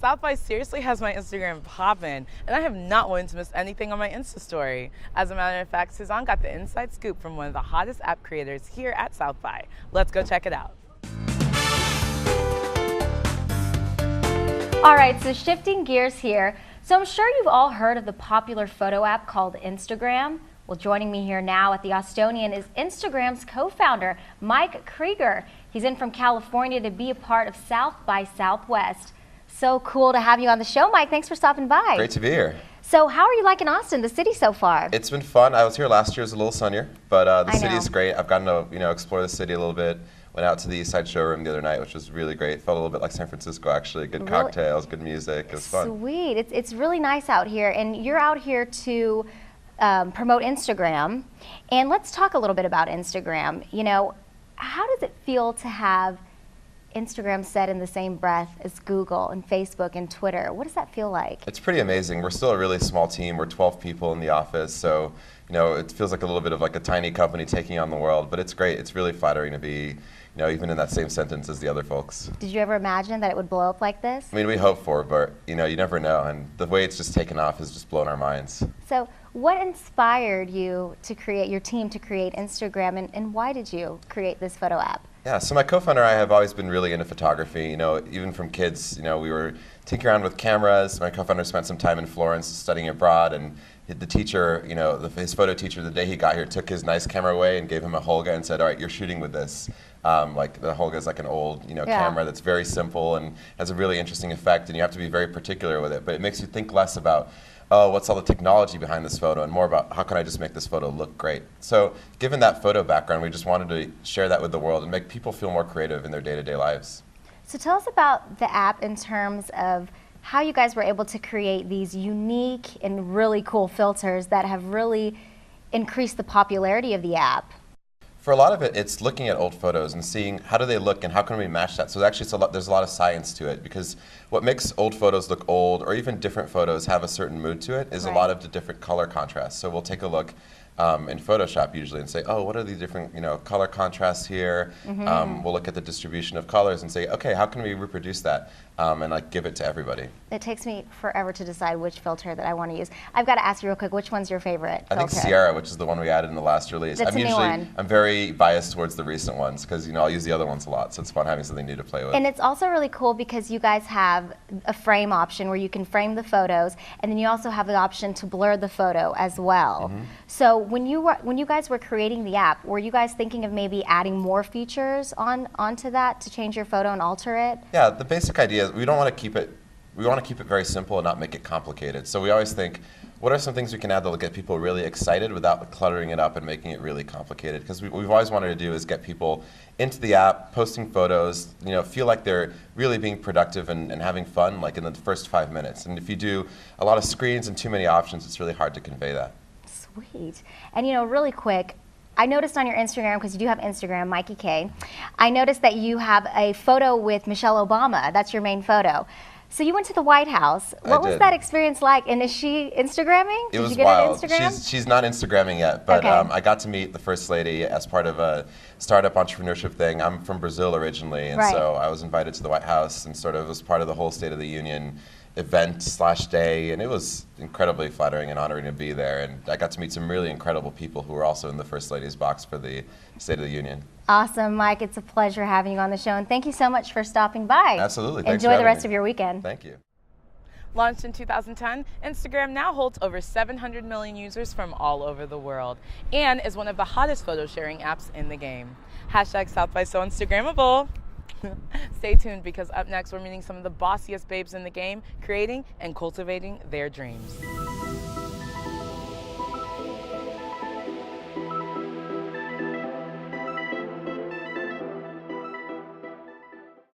South by seriously has my Instagram poppin', and I have not wanted to miss anything on my Insta story. As a matter of fact, Sazan got the inside scoop from one of the hottest app creators here at South by. Let's go check it out. All right, so shifting gears here. So I'm sure you've all heard of the popular photo app called Instagram. Well, joining me here now at the Austonian is Instagram's co-founder, Mike Krieger. He's in from California to be a part of South by Southwest. So cool to have you on the show, Mike. Thanks for stopping by. Great to be here. So how are you liking Austin, the city so far? It's been fun. I was here last year. It was a little sunnier, but the city is great. I've gotten to explore the city a little bit. Went out to the East Side showroom the other night, which was really great. Felt a little bit like San Francisco, actually. Good cocktails, good music. It was fun. Sweet. It's really nice out here, and you're out here to promote Instagram. And let's talk a little bit about Instagram. You know, how does it feel to have Instagram said in the same breath as Google and Facebook and Twitter? What does that feel like? It's pretty amazing. We're still a really small team. We're 12 people in the office, so it feels like a little bit of like a tiny company taking on the world, but it's great. It's really flattering to be even in that same sentence as the other folks. Did you ever imagine that it would blow up like this? I mean, we hope for, but you never know, and the way it's just taken off has just blown our minds. So what inspired you to create, your team to create Instagram, and why did you create this photo app? Yeah, so my co-founder and I have always been really into photography. Even from kids, we were tinkering around with cameras. My co-founder spent some time in Florence studying abroad, and the teacher, his photo teacher, the day he got here, took his nice camera away and gave him a Holga and said, "All right, you're shooting with this." Like the Holga is like an old, camera that's very simple and has a really interesting effect, and you have to be very particular with it. But it makes you think less about, oh, what's all the technology behind this photo, and more about how can I just make this photo look great. So given that photo background, we just wanted to share that with the world and make people feel more creative in their day-to-day lives. So tell us about the app in terms of how you guys were able to create these unique and really cool filters that have really increased the popularity of the app. For a lot of it, it's looking at old photos and seeing how do they look and how can we match that. So actually, there's a lot of science to it, because what makes old photos look old, or even different photos have a certain mood to it, is a lot of the different color contrasts. So we'll take a look in Photoshop usually and say, oh, what are the different color contrasts here? We'll look at the distribution of colors and say, okay, how can we reproduce that and like give it to everybody? It takes me forever to decide which filter that I want to use. I've got to ask you real quick, which one's your favorite filter? I think Sierra, which is the one we added in the last release. That's a new one. I'm very biased towards the recent ones because I'll use the other ones a lot, so it's fun having something new to play with. And it's also really cool because you guys have a frame option where you can frame the photos, and then you also have the option to blur the photo as well. So when you guys were creating the app, were you guys thinking of maybe adding more features onto that to change your photo and alter it? Yeah, the basic idea is we want to keep it very simple and not make it complicated. So we always think, what are some things we can add that will get people really excited without cluttering it up and making it really complicated? Because what we've always wanted to do is get people into the app, posting photos, feel like they're really being productive and having fun like in the first 5 minutes. And if you do a lot of screens and too many options, it's really hard to convey that. Sweet. And really quick, I noticed on your Instagram, because you do have Instagram, Mikey K, I noticed that you have a photo with Michelle Obama. That's your main photo. So you went to the White House. What was that experience like? And is she Instagramming? It was you get wild. Her Instagram? She's not Instagramming yet, but I got to meet the First Lady as part of a startup entrepreneurship thing. I'm from Brazil originally, and so I was invited to the White House and sort of was part of the whole State of the Union event/day, and it was incredibly flattering and honoring to be there. And I got to meet some really incredible people who were also in the First Lady's box for the State of the Union. Awesome, Mike. It's a pleasure having you on the show, and thank you so much for stopping by. Absolutely. Thanks Enjoy the rest of your weekend. Thank you. Launched in 2010, Instagram now holds over 700 million users from all over the world and is one of the hottest photo sharing apps in the game. Hashtag South by So Instagrammable. Stay tuned, because up next we're meeting some of the bossiest babes in the game, creating and cultivating their dreams.